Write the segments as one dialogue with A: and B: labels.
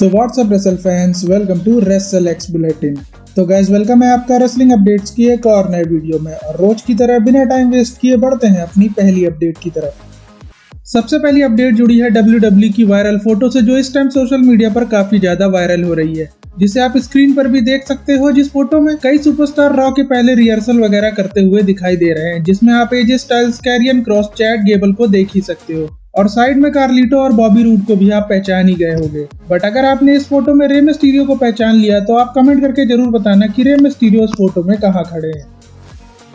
A: So what's up wrestle fans, welcome to wrestle X bulletin. तो guys welcome है आपका wrestling updates की एक और नए वीडियो में। और रोज की तरह बिना टाइम वेस्ट किए बढ़ते हैं अपनी पहली अपडेट की तरफ। सबसे पहली अपडेट जुड़ी है WWE की वायरल फोटो से, जो इस टाइम सोशल मीडिया पर काफी ज्यादा वायरल हो रही है, जिसे आप स्क्रीन पर भी देख सकते हो। जिस फोटो में कई सुपरस्टार रॉ के पहले रिहर्सल वगैरह करते हुए दिखाई दे रहे हैं, जिसमें आप AJ Styles, Karrion Kross, Chad Gable को देख ही सकते हो। और साइड में कार्लिटो और बॉबी रूड को भी आप पहचान ही गए होंगे। बट अगर आपने इस फोटो में रे मिस्टीरियो को पहचान लिया तो आप कमेंट करके जरूर बताना कि रे मिस्टीरियो इस फोटो में कहाँ खड़े हैं।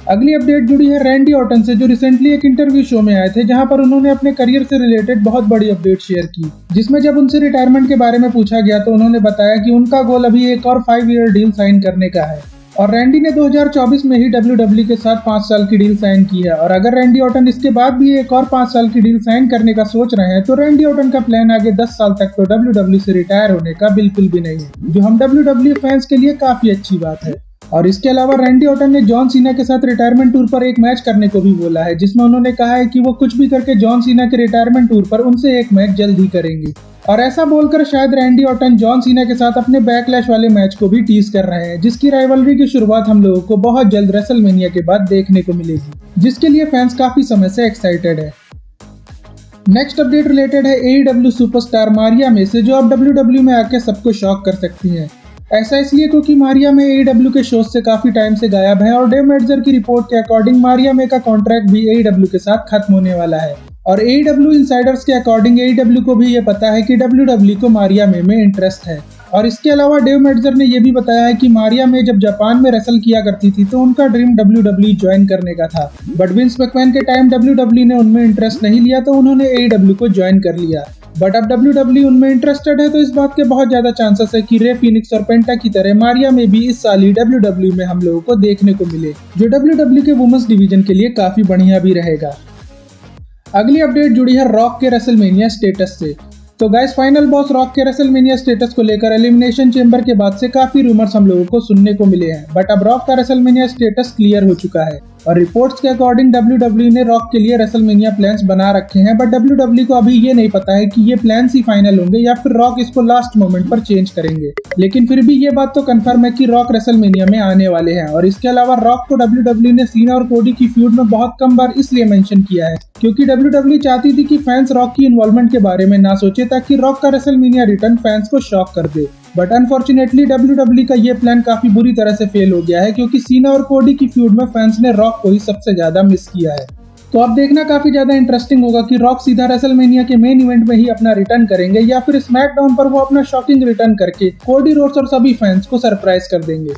A: अगली अपडेट जुड़ी है रैंडी ऑर्टन से, जो रिसेंटली एक इंटरव्यू शो में आए थे, जहां पर उन्होंने अपने करियर से रिलेटेड बहुत बड़ी अपडेट शेयर की। जिसमें जब उनसे रिटायरमेंट के बारे में पूछा गया तो उन्होंने बताया कि उनका गोल अभी एक और 5 ईयर डील साइन करने का है। और रैंडी ने 2024 में ही WWE के साथ 5 साल की डील साइन की है। और अगर रैंडी ऑर्टन इसके बाद भी एक और 5 साल की डील साइन करने का सोच रहे हैं तो रैंडी ऑर्टन का प्लान आगे 10 साल तक तो WWE से रिटायर होने का बिल्कुल भी नहीं है, जो हम WWE फैंस के लिए काफी अच्छी बात है। और इसके अलावा रैंडी ऑर्टन ने जॉन सीना के साथ रिटायरमेंट टूर पर एक मैच करने को भी बोला है, जिसमें उन्होंने कहा है कि वो कुछ भी करके जॉन सीना के रिटायरमेंट टूर पर उनसे एक मैच जल्द ही करेंगे। और ऐसा बोलकर शायद रैंडी ऑर्टन जॉन सीना के साथ अपने बैकलैश वाले मैच को भी टीज कर रहे हैं, जिसकी राइवलरी की शुरुआत हम लोगों को बहुत जल्द रेसलमेनिया के बाद देखने को मिलेगी, जिसके लिए फैंस काफी समय से एक्साइटेड है। नेक्स्ट अपडेट रिलेटेड है AEW सुपरस्टार मारिया में से, जो अब WWE में आके सबको शॉक कर सकती हैं। ऐसा इसलिए क्योंकि मारिया में AEW के शोज से काफी टाइम से गायब है। और डेव मेल्ट्जर की रिपोर्ट के अकॉर्डिंग मारिया में का कॉन्ट्रैक्ट भी AEW के साथ खत्म होने वाला है। और AEW इनसाइडर्स के अकॉर्डिंग AEW को भी ये पता है कि WWE को मारिया में इंटरेस्ट है। और इसके अलावा डेव मेल्ट्जर ने यह भी बताया है कि मारिया में जब जापान में रेसल किया करती थी तो उनका ड्रीम WWE ज्वाइन करने का था। बट विंस मैकमैन के टाइम WWE ने उनमें इंटरेस्ट नहीं लिया तो उन्होंने AEW को ज्वाइन कर लिया। बट अब WWE उनमें इंटरेस्टेड है तो इस बात के बहुत ज्यादा चांसेस है कि रे फिनिक्स और पेंटा की तरह मारिया में भी इस साल ही WWE में हम लोगों को देखने को मिले, जो WWE के वुमेन्स डिवीजन के लिए काफी बढ़िया भी रहेगा। अगली अपडेट जुड़ी है रॉक के रेसलमेनिया स्टेटस से। तो गाइस फाइनल बॉस रॉक के रेसलमेनिया स्टेटस को लेकर एलिमिनेशन चेंबर के बाद से काफी रूमर्स हम लोगों को सुनने को मिले हैं। बट अब रॉक का रेसलमेनिया स्टेटस क्लियर हो चुका है। और रिपोर्ट्स के अकॉर्डिंग WWE ने रॉक के लिए रेसलमेनिया प्लान्स बना रखे हैं। बट WWE को अभी ये नहीं पता है कि ये प्लान्स ही फाइनल होंगे या फिर रॉक इसको लास्ट मोमेंट पर चेंज करेंगे। लेकिन फिर भी ये बात तो कंफर्म है कि रॉक रेसलमेनिया में आने वाले हैं। और इसके अलावा रॉक को WWE ने सीना और कोडी की फ्यूड में बहुत कम बार इसलिए मेंशन किया है क्योंकि WWE चाहती थी कि फैंस रॉक की इन्वॉल्वमेंट के बारे में ना सोचे, ताकि रॉक का रेसलमेनिया रिटर्न फैंस को शॉक कर दे। बट अनफॉर्चुनेटली WWE का ये प्लान काफी बुरी तरह से फेल हो गया है, क्योंकि सीना और कोडी की फ्यूड में फैंस ने रॉक को ही सबसे ज्यादा मिस किया है। तो अब देखना काफी ज्यादा इंटरेस्टिंग होगा कि रॉक सीधा रेसलमेनिया के मेन इवेंट में ही अपना रिटर्न करेंगे या फिर स्मैकडाउन पर वो अपना शॉकिंग रिटर्न करके कोडी रोड्स और सभी फैंस को सरप्राइज कर देंगे।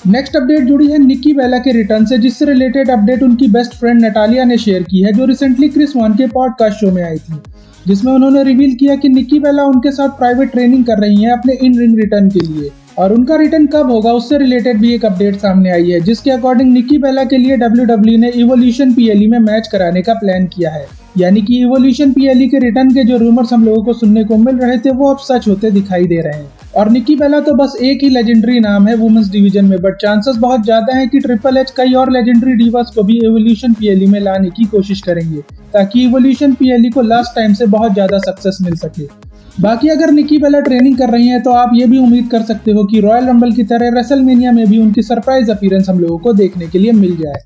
A: नेक्स्ट अपडेट जुड़ी है निक्की बेला के रिटर्न से, जिससे रिलेटेड अपडेट उनकी बेस्ट फ्रेंड नटालिया ने शेयर की है, जो रिसेंटली क्रिस वॉन के पॉडकास्ट शो में आई थी, जिसमें उन्होंने रिवील किया कि निक्की बेला उनके साथ प्राइवेट ट्रेनिंग कर रही हैं अपने इन रिंग रिटर्न के लिए। और उनका रिटर्न कब होगा उससे रिलेटेड भी एक अपडेट सामने आई है, जिसके अकॉर्डिंग निक्की बेला के लिए WWE ने इवोल्यूशन PLE में मैच कराने का प्लान किया है। यानी कि इवोल्यूशन PLE के रिटर्न के जो रूमर्स हम लोगों को सुनने को मिल रहे थे वो अब सच होते दिखाई दे रहे हैं। और निक्की बेला तो बस एक ही लेजेंडरी नाम है वुमेन्स डिवीजन में, बट चांसेस बहुत ज्यादा है कि ट्रिपल एच कई और लेजेंडरी डिवास को भी इवोल्यूशन PLE में लाने की कोशिश करेंगे, ताकि इवोल्यूशन PLE को लास्ट टाइम से बहुत ज्यादा सक्सेस मिल सके। बाकी अगर निक्की बेला ट्रेनिंग कर रही हैं तो आप ये भी उम्मीद कर सकते हो कि रॉयल रंबल की तरह रेसलमेनिया में भी उनकी सरप्राइज अपीयरेंस हम लोगों को देखने के लिए मिल जाए।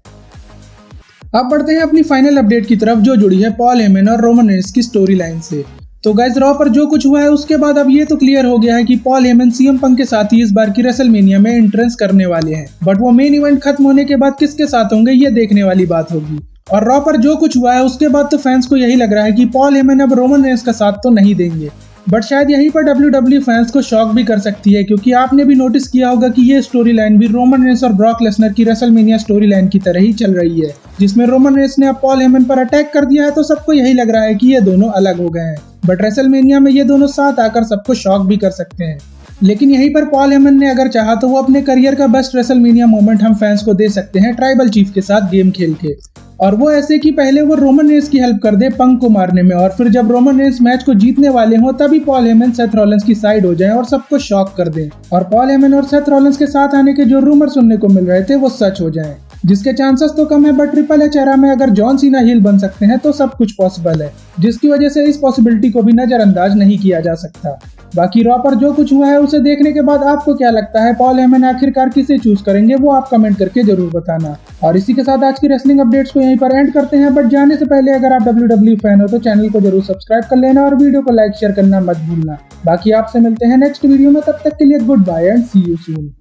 A: अब बढ़ते हैं अपनी फाइनल अपडेट की तरफ, जो जुड़ी है पॉल हेमन और रोमन रेंस की स्टोरी लाइन से। तो गाइस रॉ पर जो कुछ हुआ है उसके बाद अब ये तो क्लियर हो गया है कि पॉल हेमन CM पंक के साथ ही इस बार की रेसलमेनिया में एंट्रेंस करने वाले हैं। बट वो मेन इवेंट खत्म होने के बाद किसके साथ होंगे ये देखने वाली बात होगी। और रॉ पर जो कुछ हुआ है उसके बाद तो फैंस को यही लग रहा है कि पॉल हेमन अब रोमन रेंस का साथ तो नहीं देंगे। बट शायद यहीं पर WWE फैंस को शॉक भी कर सकती है, क्योंकि आपने भी नोटिस किया होगा कि ये स्टोरी लाइन भी रोमन रेंस और ब्रॉक लेसनर की रेसलमेनिया स्टोरी लाइन की तरह ही चल रही है, जिसमें रोमन रेंस ने अब पॉल हेमन पर अटैक कर दिया है तो सबको यही लग रहा है कि ये दोनों अलग हो गए हैं। बट रेसलमेनिया में ये दोनों साथ आकर सबको शॉक भी कर सकते हैं। लेकिन यहीं पर पॉल हेमन ने अगर चाहा तो वो अपने करियर का बेस्ट रेसलमेनिया मोमेंट हम फैंस को दे सकते हैं ट्राइबल चीफ के साथ गेम खेल के। और वो ऐसे कि पहले वो रोमन रेंस की हेल्प कर दे पंक को मारने में, और फिर जब रोमन रेंस मैच को जीतने वाले हों तभी पॉल हेमन सेथ रॉलिंस की साइड हो जाएं और सबको शॉक कर दें, और पॉल हेमन और सेथ रॉलिंस के साथ आने के जो रूमर सुनने को मिल रहे थे वो सच हो जाएं। जिसके चांसेस तो कम है, बट ट्रिपल एच एरा में अगर जॉन सीना हील बन सकते हैं तो सब कुछ पॉसिबल है, जिसकी वजह से इस पॉसिबिलिटी को भी नजरअंदाज नहीं किया जा सकता। बाकी रॉ पर जो कुछ हुआ है उसे देखने के बाद आपको क्या लगता है, पॉल हेमन आखिरकार किसे चूज करेंगे, वो आप कमेंट करके जरूर बताना। और इसी के साथ आज की रेसलिंग अपडेट्स को यहीं पर एंड करते हैं, बट जाने से पहले अगर आप WWE फैन हो तो चैनल को जरूर सब्सक्राइब कर लेना और वीडियो को लाइक शेयर करना मत भूलना। बाकी आपसे मिलते हैं नेक्स्ट वीडियो में, तब तक के लिए good bye and see you soon.